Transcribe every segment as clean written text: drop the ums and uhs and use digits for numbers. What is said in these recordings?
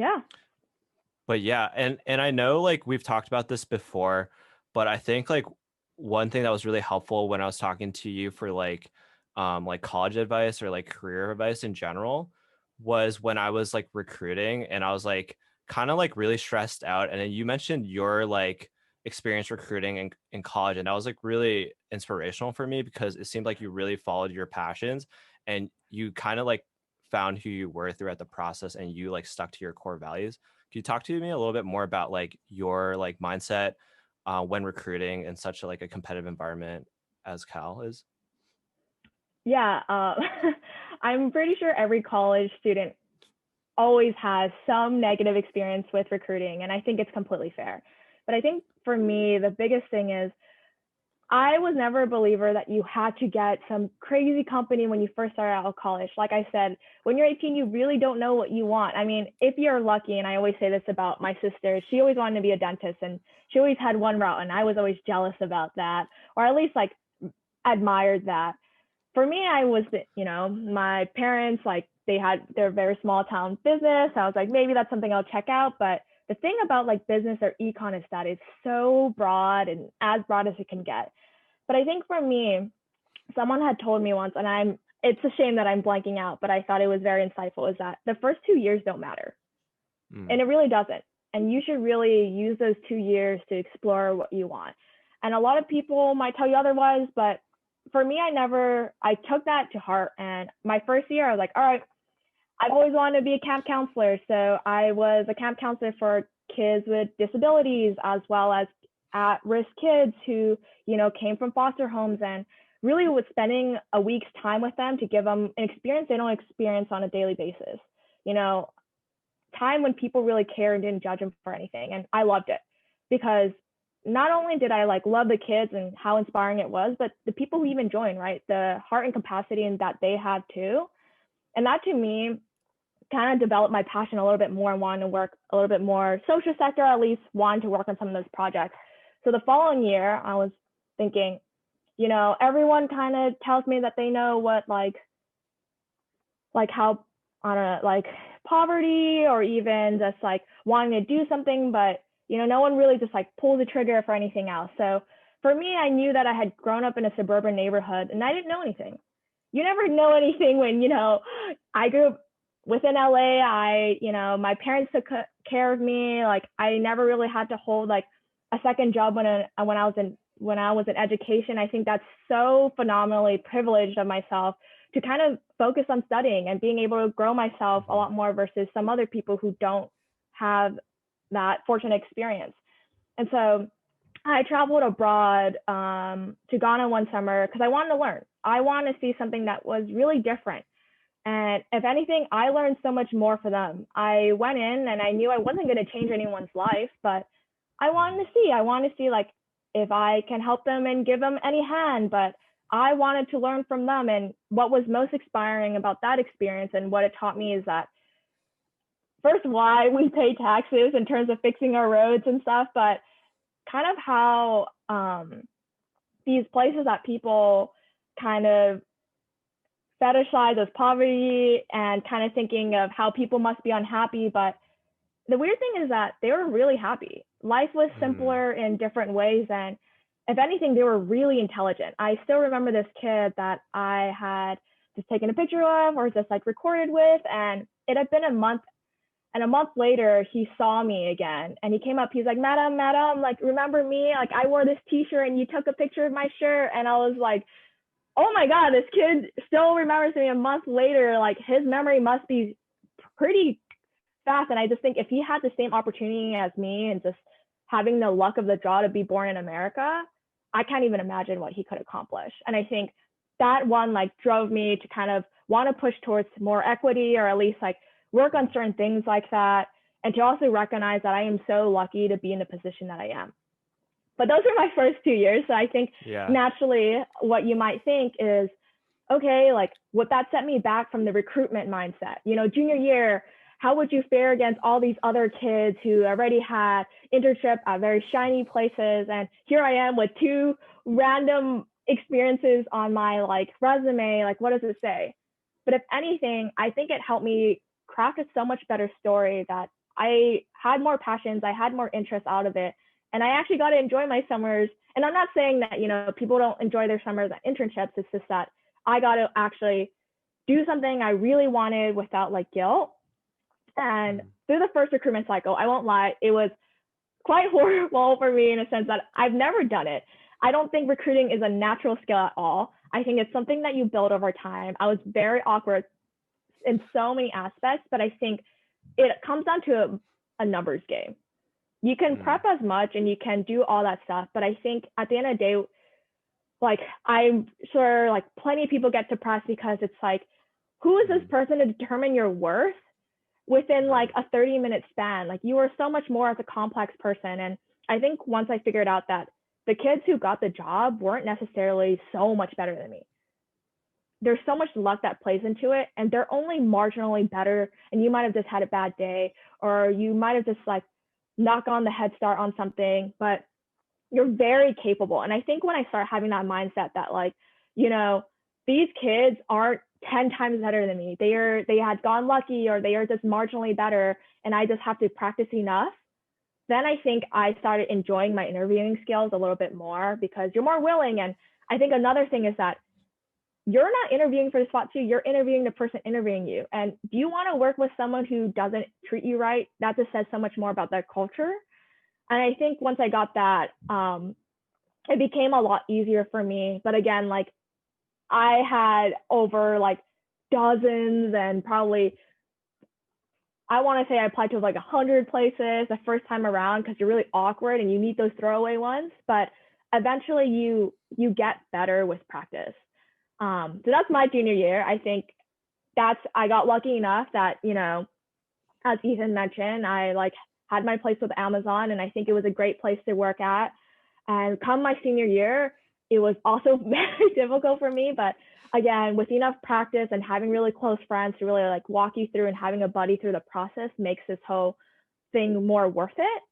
Yeah. But yeah, and I know like we've talked about this before, but I think like one thing that was really helpful when I was talking to you for like college advice or like career advice in general was when I was like recruiting and I was like kind of like really stressed out. And then you mentioned your like experience recruiting in college, and that was like really inspirational for me because it seemed like you really followed your passions and you kind of like found who you were throughout the process and you like stuck to your core values. Can you talk to me a little bit more about like your like mindset when recruiting in such a like a competitive environment as Cal is? Yeah. I'm pretty sure every college student always has some negative experience with recruiting, and I think it's completely fair. But I think for me, the biggest thing is I was never a believer that you had to get some crazy company when you first started out of college. Like I said, when you're 18, you really don't know what you want. I mean, if you're lucky, and I always say this about my sister, she always wanted to be a dentist and she always had one route, and I was always jealous about that, or at least like admired that. For me, I was, my parents, like they had their very small town business. I was like, maybe that's something I'll check out. But the thing about like business or econ is that it's so broad and as broad as it can get. But I think for me, someone had told me once, and it's a shame that I'm blanking out, but I thought it was very insightful, is that the first 2 years don't matter. Mm. And it really doesn't. And you should really use those 2 years to explore what you want. And a lot of people might tell you otherwise, but for me, I took that to heart. And my first year, I was like, all right, I've always wanted to be a camp counselor. So I was a camp counselor for kids with disabilities, as well as at-risk kids who, came from foster homes, and really was spending a week's time with them to give them an experience they don't experience on a daily basis. You know, time when people really cared and didn't judge them for anything. And I loved it because not only did I like love the kids and how inspiring it was, but the people who even joined, right? The heart and capacity in that they had too. And that to me kind of developed my passion a little bit more and wanted to work a little bit more social sector, at least wanted to work on some of those projects. So the following year, I was thinking, everyone kind of tells me that they know what like how on a like poverty or even just like wanting to do something, but no one really just like pulls the trigger for anything else. So for me, I knew that I had grown up in a suburban neighborhood and I didn't know anything. You never know anything when I grew up within LA. My parents took care of me. Like I never really had to hold like a second job when I was in education. I think that's so phenomenally privileged of myself to kind of focus on studying and being able to grow myself a Mhm. lot more versus some other people who don't have that fortunate experience. And so I traveled abroad to Ghana one summer because I wanted to learn. I wanted to see something that was really different. And if anything, I learned so much more for them. I went in and I knew I wasn't going to change anyone's life, but Mhm. I wanted to see like if I can help them and give them any hand, but I wanted to learn from them. And what was most inspiring about that experience and what it taught me is that first, why we pay taxes in terms of fixing our roads and stuff, but kind of how these places that people kind of fetishize as poverty and kind of thinking of how people must be unhappy. But the weird thing is that they were really happy. Life was Mm. simpler in different ways. And if anything, they were really intelligent. I still remember this kid that I had just taken a picture of or just like recorded with. And it had been a month. And a month later, he saw me again and he came up. He's like, Madam, like, remember me? Like, I wore this t shirt and you took a picture of my shirt. And I was like, oh my God, this kid still remembers me a month later. Like, his memory must be pretty fast. And I just think if he had the same opportunity as me and just having the luck of the draw to be born in America, I can't even imagine what he could accomplish. And I think that one like drove me to kind of want to push towards more equity or at least like work on certain things like that. And to also recognize that I am so lucky to be in the position that I am. But those are my first 2 years. So I think Yeah. naturally what you might think is, okay, like what that set me back from the recruitment mindset. Junior year, how would you fare against all these other kids who already had internship at very shiny places? And here I am with two random experiences on my like resume. Like, what does it say? But if anything, I think it helped me craft a so much better story that I had more passions, I had more interest out of it, and I actually got to enjoy my summers. And I'm not saying that, you know, people don't enjoy their summers at internships. It's just that I got to actually do something I really wanted without like guilt. And through the first recruitment cycle, I won't lie, it was quite horrible for me in a sense that I've never done it. I don't think recruiting is a natural skill at all. I think it's something that you build over time. I was very awkward in so many aspects, but I think it comes down to a numbers game. You can prep as much and you can do all that stuff, but I think at the end of the day, like I'm sure like plenty of people get depressed because it's like, who is this person to determine your worth within like a 30-minute span? Like you are so much more as a complex person. And I think once I figured out that the kids who got the job weren't necessarily so much better than me. There's so much luck that plays into it, and they're only marginally better. And you might have just had a bad day, or you might have just like knock on the head start on something, but you're very capable. And I think when I start having that mindset that like, you know, these kids aren't 10 times better than me. They had gone lucky, or they are just marginally better, and I just have to practice enough. Then I think I started enjoying my interviewing skills a little bit more because you're more willing. And I think another thing is that you're not interviewing for the spot too, you're interviewing the person interviewing you. And do you want to work with someone who doesn't treat you right? That just says so much more about their culture. And I think once I got that, it became a lot easier for me. But again, like I had over like dozens and probably, I want to say I applied to like 100 places the first time around because you're really awkward and you need those throwaway ones. But eventually you get better with practice. So that's my junior year. I think I got lucky enough that, you know, as Ethan mentioned, I like had my place with Amazon, and I think it was a great place to work at. And come my senior year, it was also very difficult for me. But again, with enough practice and having really close friends to really like walk you through and having a buddy through the process makes this whole thing more worth it.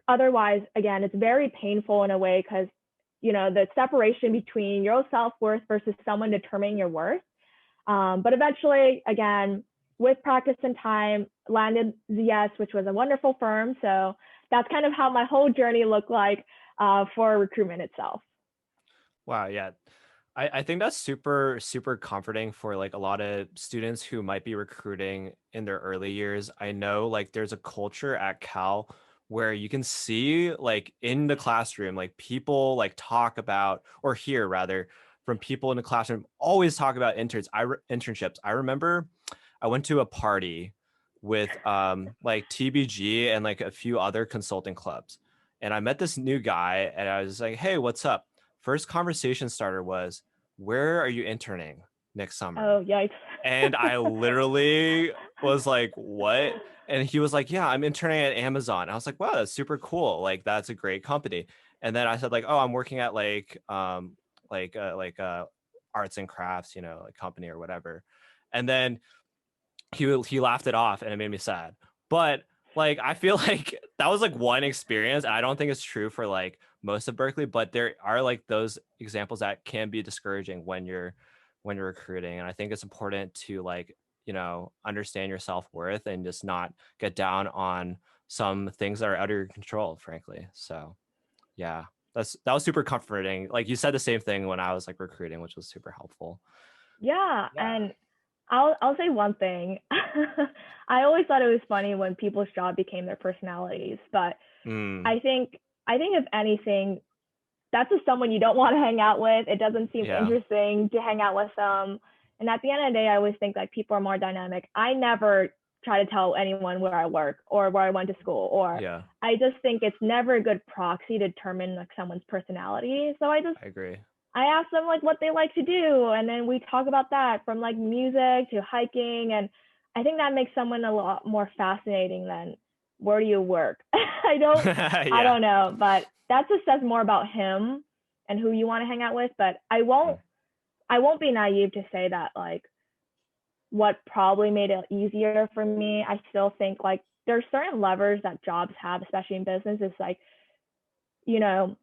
Otherwise, again, it's very painful in a way because, you know, the separation between your self-worth versus someone determining your worth. But eventually, again, with practice and time, landed ZS, which was a wonderful firm. So that's kind of how my whole journey looked like for recruitment itself. Wow. Yeah. I think that's super, super comforting for like a lot of students who might be recruiting in their early years. I know like there's a culture at Cal where you can see like in the classroom, like people like talk about, or hear rather, from people in the classroom always talk about internships. I remember I went to a party with like TBG and like a few other consulting clubs. And I met this new guy and I was like, hey, what's up? First conversation starter was, where are you interning next summer? Oh, yikes. And I literally was like, what? And he was like, yeah, I'm interning at Amazon. I was like, wow, that's super cool. Like, that's a great company. And then I said like, oh, I'm working at like arts and crafts, you know, like company or whatever. And then he laughed it off and it made me sad. But like I feel like that was like one experience. I don't think it's true for like most of Berkeley, but there are like those examples that can be discouraging when you're recruiting. And I think it's important to like, you know, understand your self-worth and just not get down on some things that are out of your control, frankly. So yeah, that was super comforting. Like you said the same thing when I was like recruiting, which was super helpful. Yeah. And I'll say one thing. I always thought it was funny when people's job became their personalities, but I think if anything, that's just someone you don't want to hang out with. It doesn't seem interesting to hang out with them. And at the end of the day, I always think like people are more dynamic. I never try to tell anyone where I work or where I went to school, or I just think it's never a good proxy to determine like someone's personality. So I agree. I ask them like what they like to do, and then we talk about that from like music to hiking. And I think that makes someone a lot more fascinating than where do you work? I don't know, but that just says more about him and who you want to hang out with. But I won't be naive to say that like what probably made it easier for me. I still think like there's certain levers that jobs have, especially in business, is like, you know,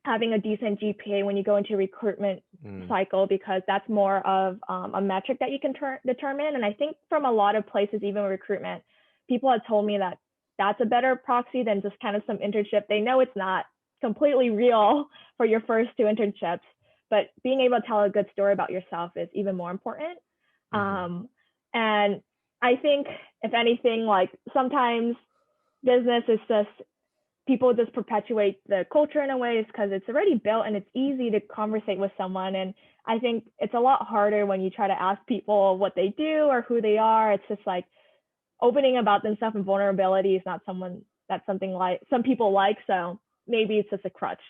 having a decent GPA when you go into a recruitment cycle, because that's more of a metric that you can determine. And I think from a lot of places, even recruitment, people have told me that that's a better proxy than just kind of some internship. They know it's not completely real for your first 2 internships, but being able to tell a good story about yourself is even more important. And I think, if anything, like sometimes business is just, people just perpetuate the culture in a way because it's already built and it's easy to conversate with someone. And I think it's a lot harder when you try to ask people what they do or who they are. It's just like opening about themselves and vulnerability is not something like some people like. So maybe it's just a crutch.